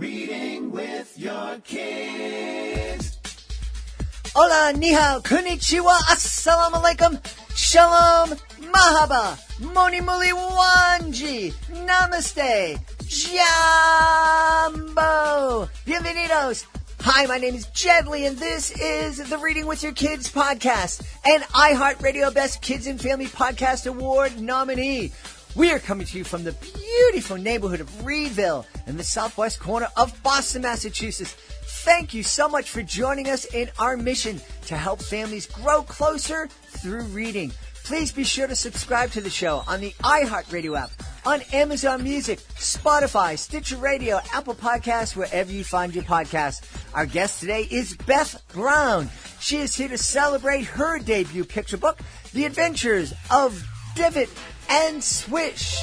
Reading with your kids. Hola, ni hao, konnichiwa, assalamu alaikum, shalom, mahaba, moni muli wanji, namaste, jambo, bienvenidos. Hi, my name is Jedley, and this is the Reading with Your Kids podcast, an iHeartRadio Best Kids and Family Podcast Award nominee. We are coming to you from the beautiful neighborhood of Reedville in the southwest corner of Boston, Massachusetts. Thank you so much for joining us in our mission to help families grow closer through reading. Please be sure to subscribe to the show on the iHeartRadio app, on Amazon Music, Spotify, Stitcher Radio, Apple Podcasts, wherever you find your podcasts. Our guest today is Beth Brown. She is here to celebrate her debut picture book, The Adventures of Divot and Swish.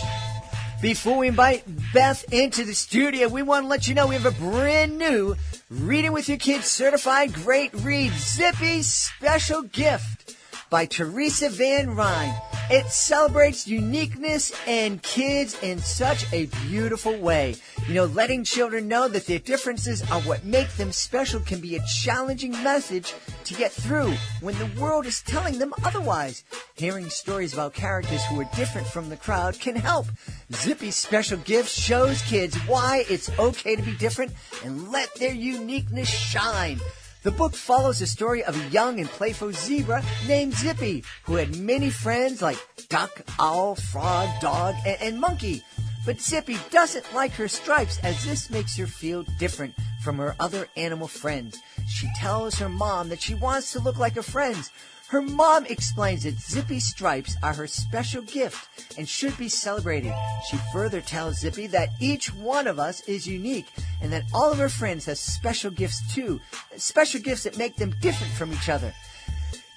Before we invite Beth into the studio, we want to let you know we have a brand new Reading with Your Kids certified great read, Zippy Special Gift by Teresa Van Ryn. It celebrates uniqueness and kids in such a beautiful way. You know, letting children know that their differences are what make them special can be a challenging message to get through when the world is telling them otherwise. Hearing stories about characters who are different from the crowd can help. Zippy's Special Gift shows kids why it's okay to be different and let their uniqueness shine. The book follows the story of a young and playful zebra named Zippy, who had many friends like duck, owl, frog, dog, and monkey. But Zippy doesn't like her stripes, as this makes her feel different from her other animal friends. She tells her mom that she wants to look like her friends. Her mom explains that Zippy's stripes are her special gift and should be celebrated. She further tells Zippy that each one of us is unique and that all of her friends have special gifts too, special gifts that make them different from each other.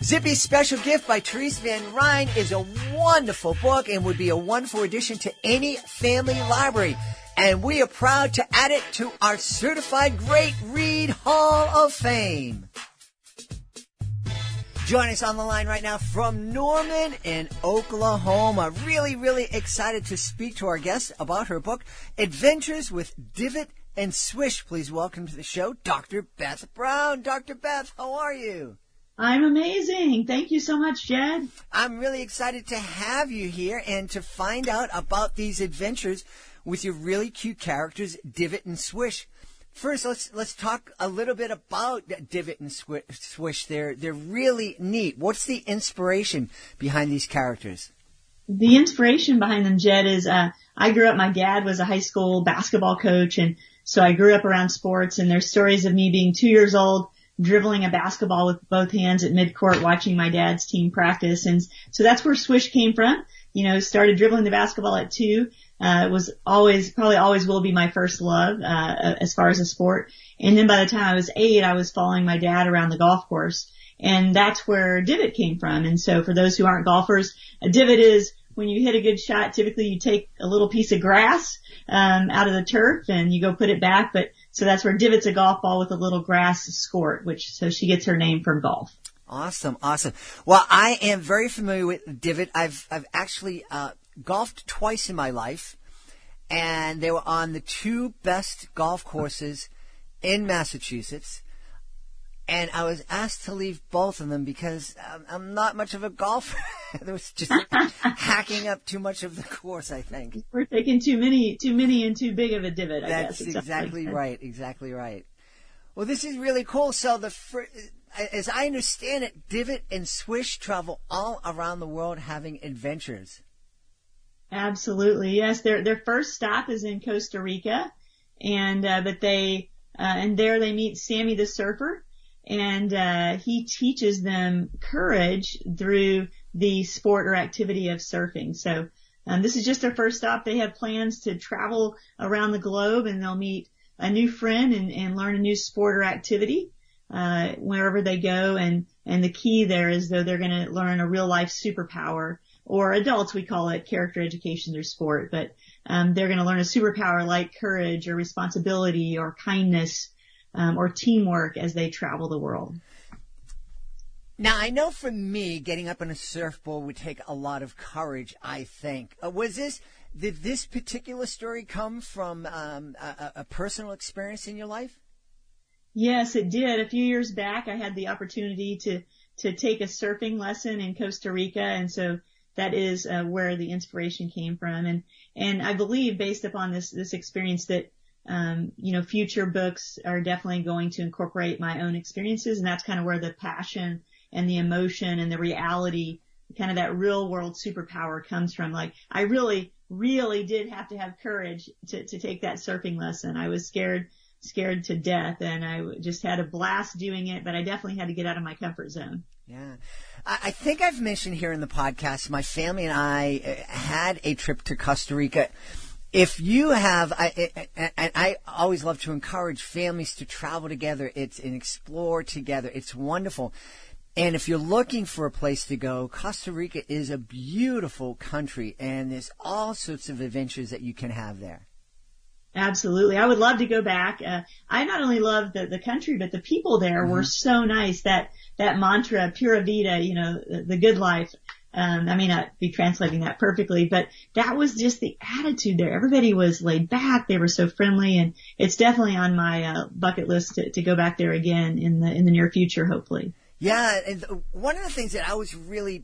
Zippy's Special Gift by Teresa Van Ryn is a wonderful book and would be a wonderful addition to any family library. And we are proud to add it to our Certified Great Read Hall of Fame. Joining us on the line right now from Norman in Oklahoma. Really excited to speak to our guest about her book, Adventures with Divot and Swish. Please welcome to the show, Dr. Beth Brown. Dr. Beth, how are you? I'm amazing. Thank you so much, Jed. I'm really excited to have you here and to find out about these adventures with your really cute characters, Divot and Swish. First, let's talk a little bit about Divot and Swish. They're really neat. What's the inspiration behind these characters? The inspiration behind them, Jed, is I grew up, my dad was a high school basketball coach, and so I grew up around sports, and there's stories of me being 2 years old, dribbling a basketball with both hands at midcourt, watching my dad's team practice. And so that's where Swish came from. You know, started dribbling the basketball at 2. It was probably always will be my first love, as far as a sport. And then by the time I was 8, I was following my dad around the golf course. And that's where divot came from. And so for those who aren't golfers, a divot is when you hit a good shot, typically you take a little piece of grass, out of the turf and you go put it back. But so that's where divot's a golf ball with a little grass squirt, so she gets her name from golf. Awesome. Well, I am very familiar with divot. I've actually, golfed twice in my life, and they were on the 2 best golf courses in Massachusetts. And I was asked to leave both of them because I'm not much of a golfer. There was just hacking up too much of the course, I think. We're taking too many and too big of a divot, I guess. That's exactly right. Well, this is really cool. So as I understand it, Divot and Swish travel all around the world having adventures. Absolutely, yes. Their first stop is in Costa Rica, and but they and there they meet Sammy the surfer, and he teaches them courage through the sport or activity of surfing. So this is just their first stop. They have plans to travel around the globe, and they'll meet a new friend and learn a new sport or activity wherever they go. And the key there is, though, they're going to learn a real life superpower, or adults, we call it character education through sport, but they're going to learn a superpower like courage or responsibility or kindness or teamwork as they travel the world. Now, I know for me, getting up on a surfboard would take a lot of courage, I think. Did this particular story come from a personal experience in your life? Yes, it did. A few years back, I had the opportunity to take a surfing lesson in Costa Rica, and so that is where the inspiration came from. And I believe, based upon this experience, that future books are definitely going to incorporate my own experiences, and that's kind of where the passion and the emotion and the reality, kind of that real world superpower comes from. Like, I really, really did have to have courage to take that surfing lesson. I was scared to death, and I just had a blast doing it, but I definitely had to get out of my comfort zone. Yeah. I think I've mentioned here in the podcast, my family and I had a trip to Costa Rica. If you have, I always love to encourage families to travel together and explore together. It's wonderful. And if you're looking for a place to go, Costa Rica is a beautiful country, and there's all sorts of adventures that you can have there. Absolutely. I would love to go back. I not only love the country, but the people there were so nice. That mantra, pura vida, the good life. I may not be translating that perfectly, but that was just the attitude there. Everybody was laid back. They were so friendly, and it's definitely on my bucket list to go back there again in the near future, hopefully. Yeah. And one of the things that I was really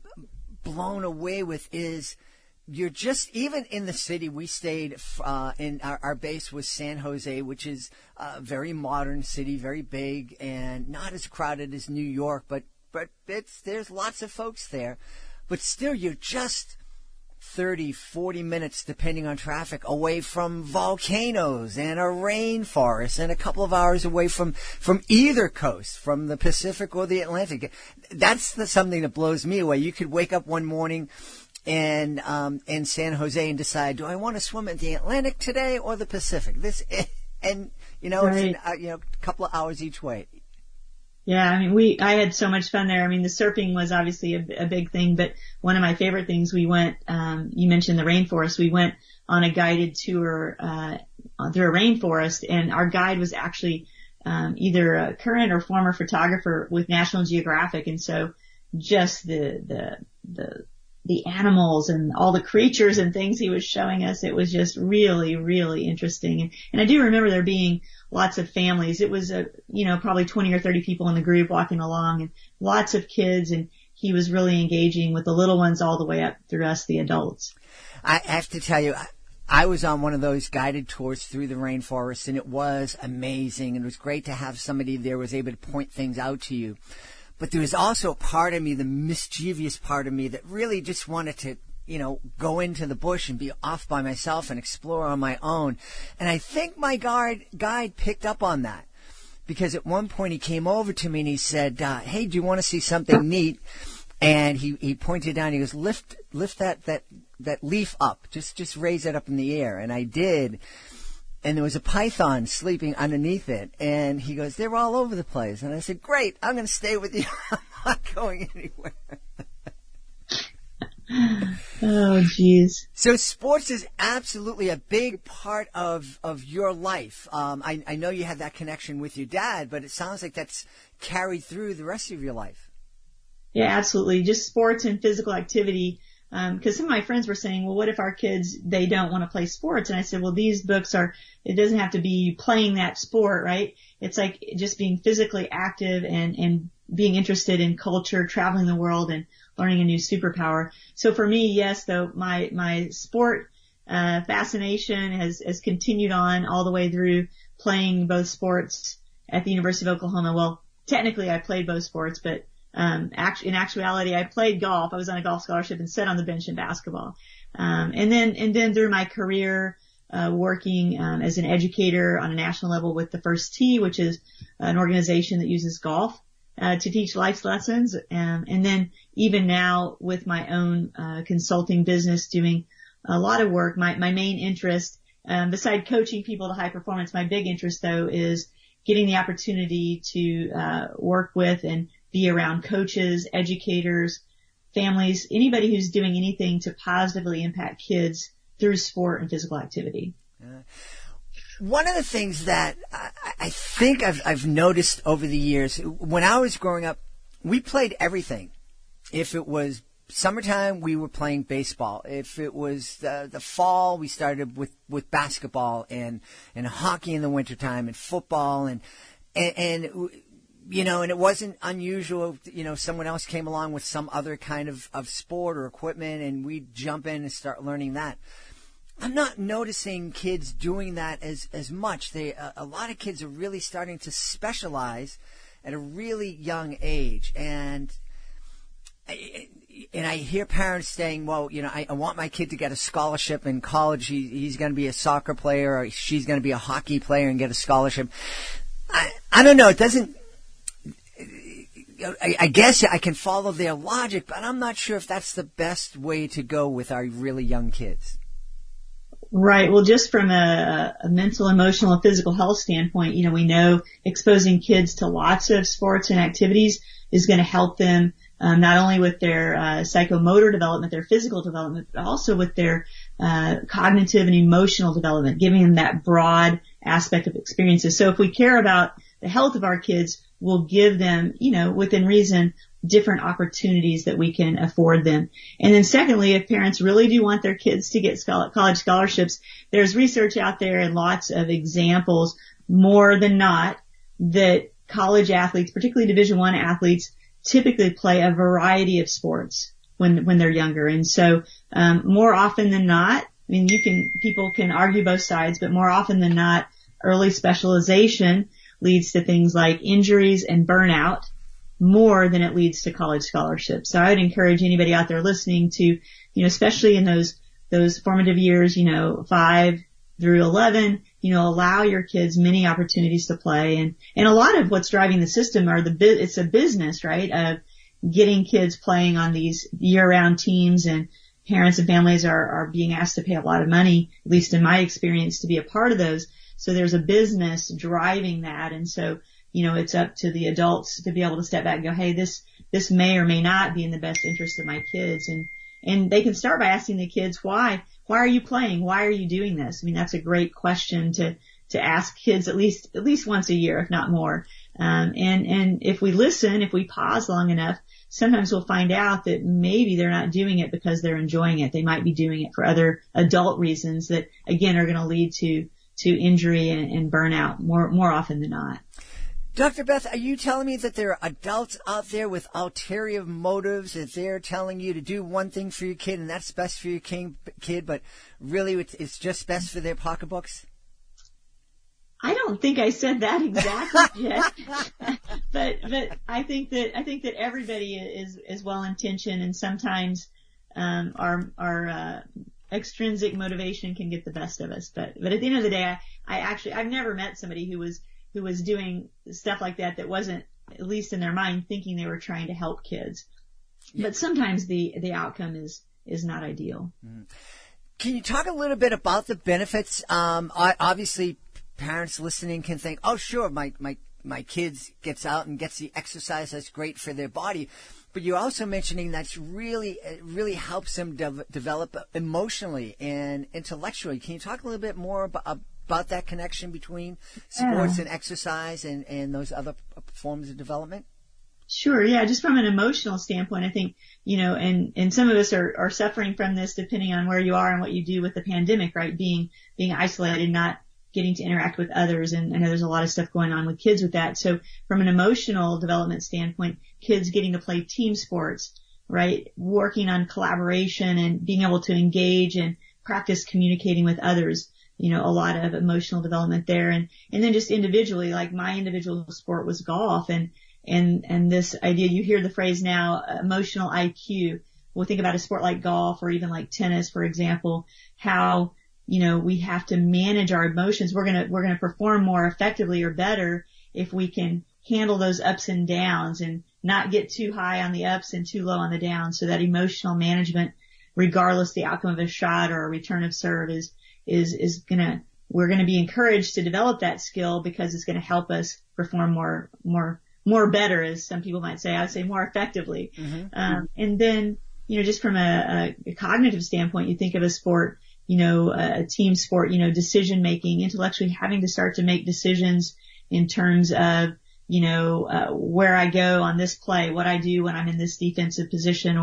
blown away with is, you're just, even in the city, we stayed in our base was San Jose, which is a very modern city, very big, and not as crowded as New York, but there's lots of folks there. But still, you're just 30, 40 minutes, depending on traffic, away from volcanoes and a rainforest, and a couple of hours away from either coast, from the Pacific or the Atlantic. That's something that blows me away. You could wake up one morning in San Jose and decide, do I want to swim in the Atlantic today or the Pacific? Right. It's a couple of hours each way. Yeah, I mean, I had so much fun there. I mean, the surfing was obviously a big thing, but one of my favorite things, we went, you mentioned the rainforest. We went on a guided tour, through a rainforest, and our guide was actually, either a current or former photographer with National Geographic. And so just the animals and all the creatures and things he was showing us, it was just really, really interesting. And I do remember there being lots of families. It was probably 20 or 30 people in the group walking along, and lots of kids, and he was really engaging with the little ones all the way up through us, the adults. I have to tell you, I was on one of those guided tours through the rainforest, and it was amazing, and it was great to have somebody there who was able to point things out to you. But there was also a part of me, the mischievous part of me, that really just wanted to, go into the bush and be off by myself and explore on my own. And I think my guide picked up on that, because at one point he came over to me and he said, hey, do you want to see something neat? And he pointed down, he goes, lift that leaf up, just raise it up in the air. And I did. And there was a python sleeping underneath it. And he goes, they're all over the place. And I said, great, I'm going to stay with you. I'm not going anywhere. Oh, geez. So sports is absolutely a big part of your life. I know you had that connection with your dad, but it sounds like that's carried through the rest of your life. Yeah, absolutely. Just sports and physical activity. Because some of my friends were saying, well, what if our kids, they don't want to play sports? And I said, well, these books it doesn't have to be playing that sport, right? It's like just being physically active and being interested in culture, traveling the world, and learning a new superpower. So for me, yes, though, my sport fascination has continued on all the way through playing both sports at the University of Oklahoma. Well, technically I played both sports, but in actuality, I played golf. I was on a golf scholarship and sat on the bench in basketball. And then through my career, working, as an educator on a national level with the First Tee, which is an organization that uses golf, to teach life lessons. And then even now with my own, consulting business, doing a lot of work, my main interest, beside coaching people to high performance, my big interest though is getting the opportunity to, work with and be around coaches, educators, families, anybody who's doing anything to positively impact kids through sport and physical activity. One of the things that I think I've noticed over the years, when I was growing up, we played everything. If it was summertime, we were playing baseball. If it was the fall, we started with basketball and hockey in the wintertime and football and you know, and it wasn't unusual, you know, someone else came along with some other kind of sport or equipment and we'd jump in and start learning that. I'm not noticing kids doing that as much. A lot of kids are really starting to specialize at a really young age. And I hear parents saying, well, you know, I want my kid to get a scholarship in college. He's going to be a soccer player or she's going to be a hockey player and get a scholarship. I don't know. It doesn't. I guess I can follow their logic, but I'm not sure if that's the best way to go with our really young kids. Right. Well, just from a mental, emotional, and physical health standpoint, you know, we know exposing kids to lots of sports and activities is going to help them not only with their psychomotor development, their physical development, but also with their cognitive and emotional development, giving them that broad aspect of experiences. So if we care about the health of our kids, we'll give them, you know, within reason, different opportunities that we can afford them. And then secondly, if parents really do want their kids to get college scholarships, there's research out there and lots of examples, more than not, that college athletes, particularly Division I athletes, typically play a variety of sports when they're younger. And so, more often than not, I mean, people can argue both sides, but more often than not, early specialization leads to things like injuries and burnout more than it leads to college scholarships. So I would encourage anybody out there listening to, you know, especially in those formative years, you know, 5 through 11, you know, allow your kids many opportunities to play. And a lot of what's driving the system it's a business, right? Of getting kids playing on these year-round teams, and parents and families are being asked to pay a lot of money, at least in my experience, to be a part of those. So there's a business driving that. And so, you know, it's up to the adults to be able to step back and go, hey, this may or may not be in the best interest of my kids. And they can start by asking the kids, why are you playing? Why are you doing this? I mean, that's a great question to ask kids at least once a year, if not more. And if we listen, if we pause long enough, sometimes we'll find out that maybe they're not doing it because they're enjoying it. They might be doing it for other adult reasons that, again, are going to lead to injury and burnout more often than not. Dr. Beth, are you telling me that there are adults out there with ulterior motives, that they're telling you to do one thing for your kid and that's best for your kid, but really it's just best for their pocketbooks? I don't think I said that exactly yet, but I think that everybody is well intentioned, and sometimes our extrinsic motivation can get the best of us. But at the end of the day, I've never met somebody who was doing stuff like that wasn't, at least in their mind, thinking they were trying to help kids. But sometimes the outcome is not ideal. Mm-hmm. Can you talk a little bit about the benefits? Obviously, parents listening can think, oh, sure, my kids gets out and gets the exercise. That's great for their body. But you're also mentioning it really helps them develop emotionally and intellectually. Can you talk a little bit more about that connection between sports and exercise and those other forms of development? Sure. Yeah. Just from an emotional standpoint, I think, you know, and some of us are suffering from this depending on where you are and what you do with the pandemic, right? Being isolated, not getting to interact with others. And I know there's a lot of stuff going on with kids with that. So from an emotional development standpoint, kids getting to play team sports, right? Working on collaboration and being able to engage and practice communicating with others. You know, a lot of emotional development there. And then just individually, like my individual sport was golf, and this idea, you hear the phrase now, emotional IQ. We'll think about a sport like golf or even like tennis, for example, how, you know, we have to manage our emotions. We're going to perform more effectively or better if we can handle those ups and downs and not get too high on the ups and too low on the downs. So that emotional management, regardless the outcome of a shot or a return of serve, we're going to be encouraged to develop that skill because it's going to help us perform more better, as some people might say. I would say more effectively. Mm-hmm. And then, you know, just from a cognitive standpoint, you think of a sport, you know, a team sport, you know, decision making, intellectually having to start to make decisions in terms of, where I go on this play, what I do when I'm in this defensive position,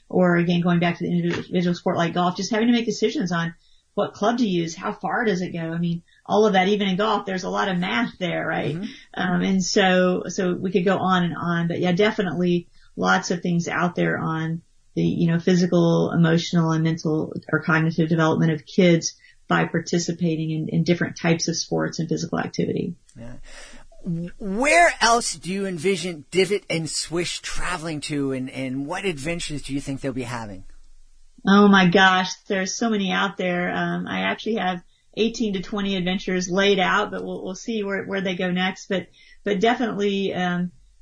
or again, going back to the individual sport like golf, just having to make decisions on what club to use, how far does it go? I mean, all of that, even in golf, there's a lot of math there, right? Mm-hmm. And so we could go on and on, but yeah, definitely lots of things out there on the, physical, emotional, and mental or cognitive development of kids by participating in different types of sports and physical activity. Yeah. Where else do you envision Divot and Swish traveling to, and what adventures do you think they'll be having? Oh my gosh, there's so many out there. I actually have 18 to 20 adventures laid out, but we'll see where they go next. But definitely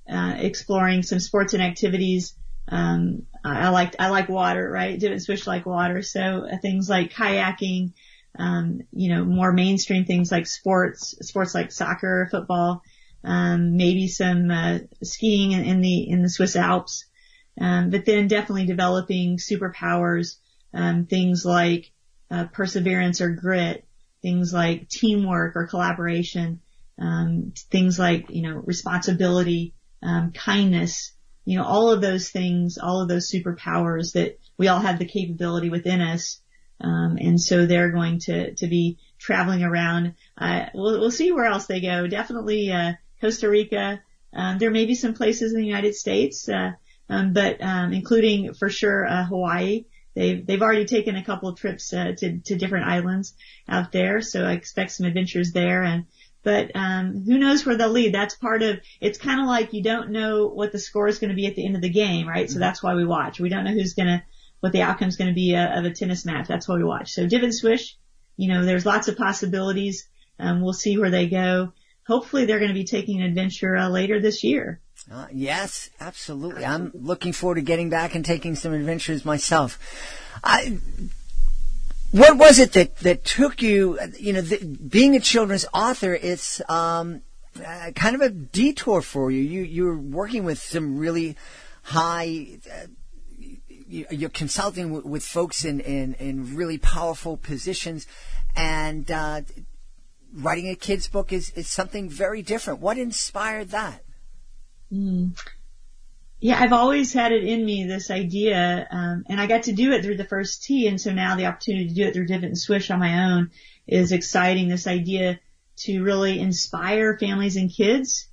exploring some sports and activities. I like water, right? Divot and Swish like water, so things like kayaking, more mainstream things like sports like soccer, football, maybe some skiing in the Swiss Alps. But then definitely developing superpowers, things like perseverance or grit, things like teamwork or collaboration, things like, responsibility, kindness, all of those things, all of those superpowers that we all have the capability within us. And so they're going to be traveling around. We'll see where else they go. Definitely, Costa Rica. There may be some places in the United States, but including for sure, Hawaii. They've already taken a couple of trips, to different islands out there. So I expect some adventures there. But who knows where they'll lead? That's part of, it's kind of like you don't know what the score is going to be at the end of the game, right? So that's why we watch. We don't know what the outcome is going to be of a tennis match. That's why we watch. So Divot and Swish, there's lots of possibilities. We'll see where they go. Hopefully they're going to be taking an adventure later this year. Yes, absolutely. I'm looking forward to getting back and taking some adventures myself. What was it that took you, being a children's author, it's kind of a detour for you. You were working with some really high, you're consulting with folks in really powerful positions, and writing a kid's book is something very different. What inspired that? Yeah, I've always had it in me, this idea, and I got to do it through the first tee, and so now the opportunity to do it through Divot and Swish on my own is exciting. This idea to really inspire families and kids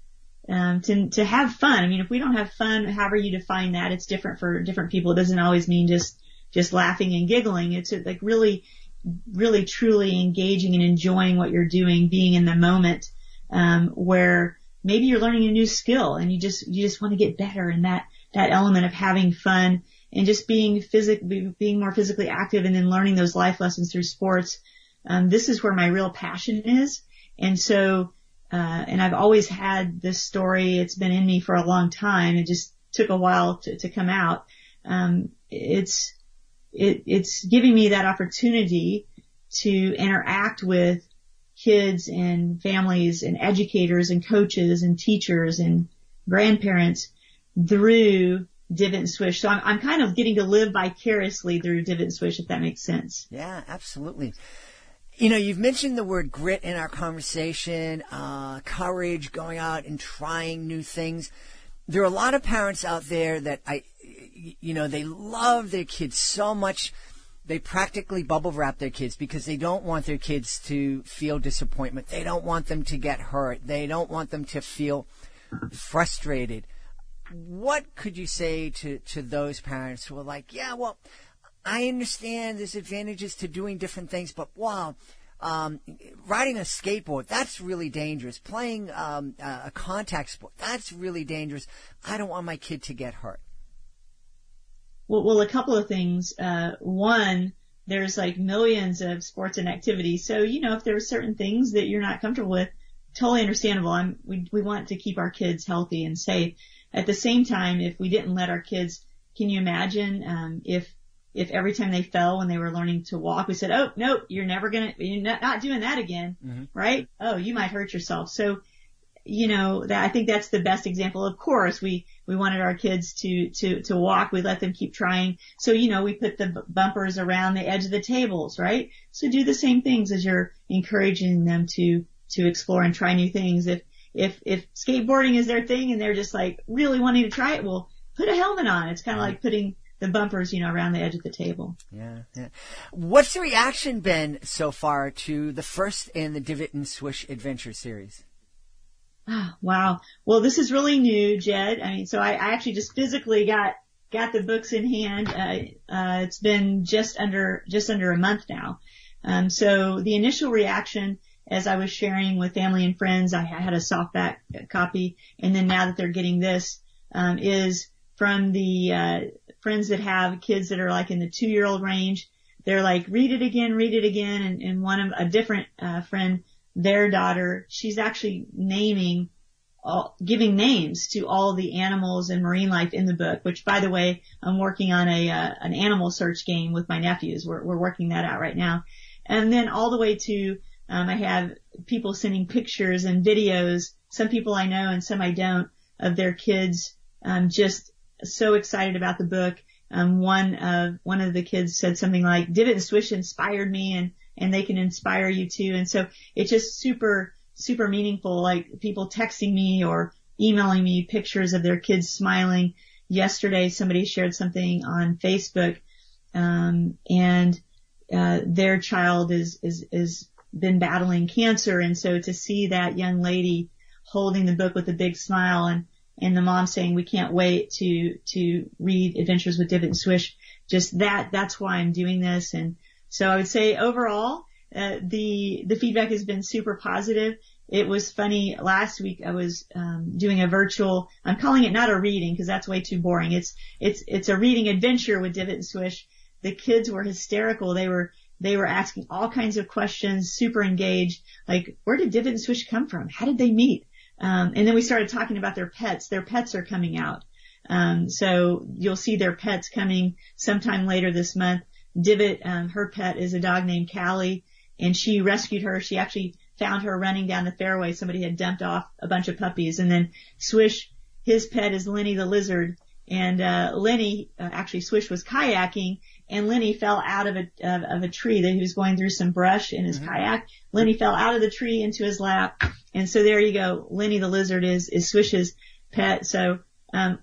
to have fun. I mean, if we don't have fun, however you define that, it's different for different people. It doesn't always mean just laughing and giggling. It's like really, really truly engaging and enjoying what you're doing, being in the moment, where maybe you're learning a new skill and you just want to get better, and that element of having fun and just being more physically active, and then learning those life lessons through sports. This is where my real passion is. And so, and I've always had this story. It's been in me for a long time. It just took a while to come out. It's giving me that opportunity to interact with kids and families and educators and coaches and teachers and grandparents through Divot and Swish. So I'm kind of getting to live vicariously through Divot and Swish, if that makes sense. Yeah, absolutely. You've mentioned the word grit in our conversation, courage, going out and trying new things. There are a lot of parents out there that they love their kids so much. They practically bubble wrap their kids because they don't want their kids to feel disappointment. They don't want them to get hurt. They don't want them to feel frustrated. What could you say to those parents who are like, yeah, well, I understand there's advantages to doing different things, but wow, riding a skateboard, that's really dangerous. Playing a contact sport, that's really dangerous. I don't want my kid to get hurt. Well, a couple of things. One, there's like millions of sports and activities. So, if there are certain things that you're not comfortable with, totally understandable. We want to keep our kids healthy and safe. At the same time, if we didn't let our kids, can you imagine, if every time they fell when they were learning to walk, we said, oh, no, you're not doing that again, mm-hmm. right? Oh, you might hurt yourself. So, I think that's the best example. Of course, we wanted our kids to walk. We let them keep trying. So, we put the bumpers around the edge of the tables, right? So do the same things as you're encouraging them to explore and try new things. If if skateboarding is their thing and they're just like really wanting to try it, well, put a helmet on. It's kind of like putting the bumpers, around the edge of the table. Yeah. What's the reaction been so far to the first in the Divot and Swish Adventure series? Oh, wow. Well, this is really new, Jed. I mean, so I actually just physically got the books in hand. It's been just under a month now. So the initial reaction, as I was sharing with family and friends, I had a softback copy, and then now that they're getting this, is from the friends that have kids that are like in the 2-year-old range. They're like, read it again, and one of a different friend, their daughter, she's actually giving names to all the animals and marine life in the book, which, by the way, I'm working on an animal search game with my nephews. We're working that out right now. And then all the way to, I have people sending pictures and videos, some people I know and some I don't, of their kids, just so excited about the book. One of the kids said something like, Divot and Swish inspired me, and they can inspire you too. And so it's just super, super meaningful, like people texting me or emailing me pictures of their kids smiling. Yesterday, somebody shared something on Facebook, and their child is been battling cancer. And so to see that young lady holding the book with a big smile and the mom saying, we can't wait to read Adventures with Divot and Swish, just that's why I'm doing this. And so I would say overall, the feedback has been super positive. It was funny. Last week I was, doing a virtual, I'm calling it not a reading because that's way too boring. It's a reading adventure with Divot and Swish. The kids were hysterical. They were asking all kinds of questions, super engaged. Like, where did Divot and Swish come from? How did they meet? And then we started talking about their pets. Their pets are coming out. So you'll see their pets coming sometime later this month. Divot, her pet is a dog named Callie, and she rescued her. She actually found her running down the fairway. Somebody had dumped off a bunch of puppies. And then Swish, his pet is Lenny the lizard. And, Lenny, actually Swish was kayaking, and Lenny fell out of a tree that he was going through some brush in his kayak. Lenny fell out of the tree into his lap. And so there you go. Lenny the lizard is Swish's pet. So,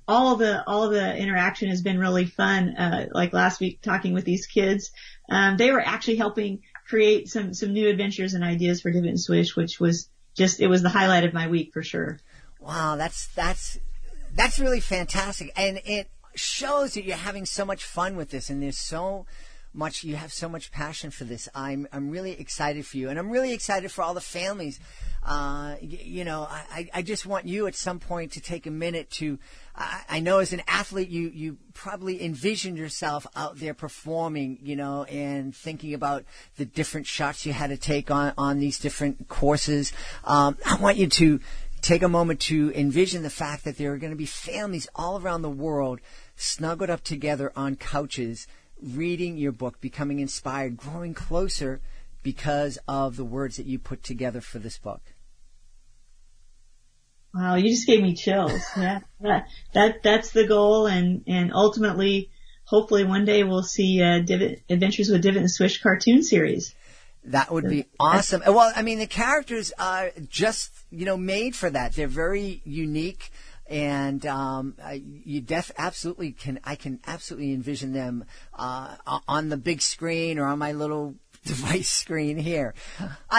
all of the interaction has been really fun. Like last week talking with these kids, they were actually helping create some new adventures and ideas for Divot and Swish, which was it was the highlight of my week for sure. Wow. That's really fantastic. And it shows that you're having so much fun with this, and you have so much passion for this. I'm really excited for you, and I'm really excited for all the families. I just want you at some point to take a minute to, I know as an athlete, you probably envisioned yourself out there performing, and thinking about the different shots you had to take on these different courses. I want you to take a moment to envision the fact that there are going to be families all around the world snuggled up together on couches, reading your book, becoming inspired, growing closer because of the words that you put together for this book. Wow, you just gave me chills. Yeah, that's the goal, and ultimately, hopefully one day we'll see Adventures with Divot and Swish cartoon series. That would be awesome. Well, I mean, the characters are just, made for that. They're very unique, and you absolutely can. I can absolutely envision them on the big screen or on my little device screen here.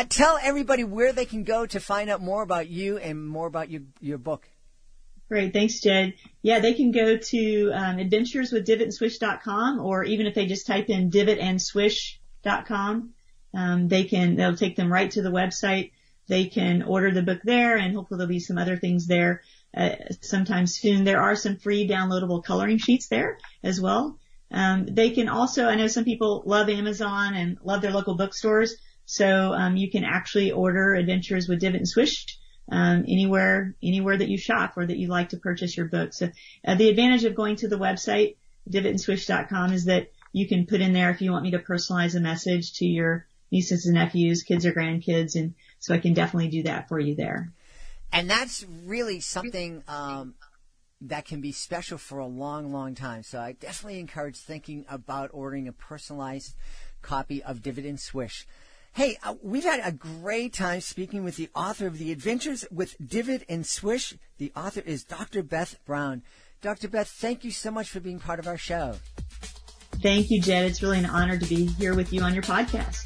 Tell everybody where they can go to find out more about you and more about your book. Great. Thanks, Jed. Yeah, they can go to adventureswithdivotandswish.com, or even if they just type in divotandswish.com, that'll take them right to the website. They can order the book there, and hopefully there'll be some other things there sometime soon. There are some free downloadable coloring sheets there as well. They can also, I know some people love Amazon and love their local bookstores, so you can actually order Adventures with Divot and Swish anywhere that you shop or that you like to purchase your book. So the advantage of going to the website, divotandswish.com, is that you can put in there if you want me to personalize a message to your nieces and nephews, kids or grandkids, and so I can definitely do that for you there. And that's really something that can be special for a long, long time. So I definitely encourage thinking about ordering a personalized copy of Divot and Swish. Hey, we've had a great time speaking with the author of The Adventures with Divot and Swish. The author is Dr. Beth Brown. Dr. Beth, thank you so much for being part of our show. Thank you, Jed. It's really an honor to be here with you on your podcast.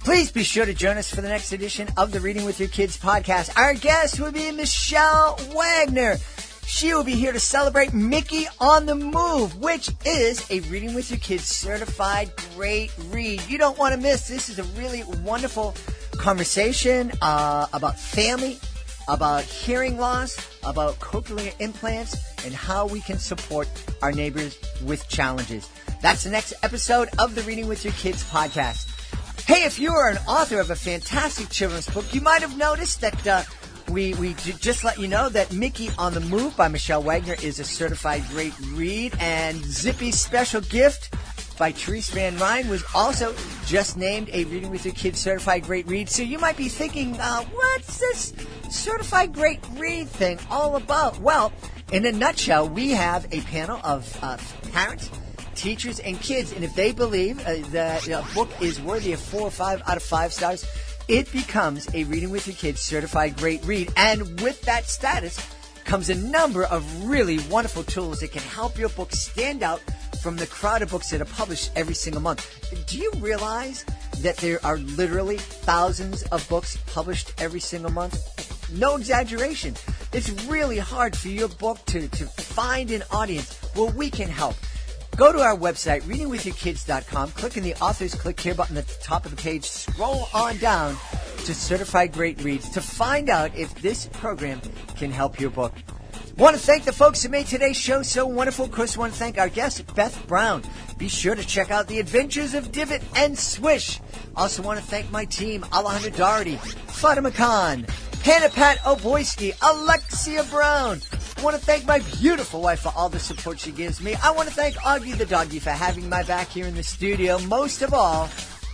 Please be sure to join us for the next edition of the Reading with Your Kids podcast. Our guest will be Michelle Wagner. She will be here to celebrate Mickey on the Move, which is a Reading with Your Kids certified great read. You don't want to miss. This is a really wonderful conversation about family, about hearing loss, about cochlear implants, and how we can support our neighbors with challenges. That's the next episode of the Reading with Your Kids podcast. Hey, if you are an author of a fantastic children's book, you might have noticed that we just let you know that Mickey on the Move by Michelle Wagner is a certified great read, and Zippy's Special Gift by Therese Van Ryn was also just named a Reading with Your Kids certified great read. So you might be thinking, what's this certified great read thing all about? Well, in a nutshell, we have a panel of parents, teachers, and kids, and if they believe that a book is worthy of 4 or 5 out of 5 stars, it becomes a Reading with Your Kids certified great read. And with that status comes a number of really wonderful tools that can help your book stand out from the crowd of books that are published every single month. Do you realize that there are literally thousands of books published every single month? No exaggeration. It's really hard for your book to find an audience. Well, we can help. Go to our website, readingwithyourkids.com, click in the Authors Click Here button at the top of the page, scroll on down to Certified Great Reads to find out if this program can help your book. Want to thank the folks who made today's show so wonderful. Of course, want to thank our guest, Beth Brown. Be sure to check out The Adventures of Divot and Swish. Also want to thank my team, Alejandra Doherty, Fatima Khan, Hannah Pat Oboyski, Alexia Brown. I want to thank my beautiful wife for all the support she gives me. I want to thank Augie the doggy for having my back here in the studio. Most of all,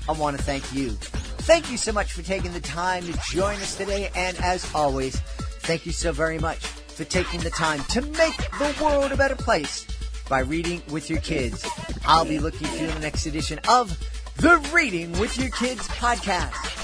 I want to thank you. Thank you so much for taking the time to join us today. And as always, thank you so very much for taking the time to make the world a better place by reading with your kids. I'll be looking for you in the next edition of the Reading with Your Kids podcast.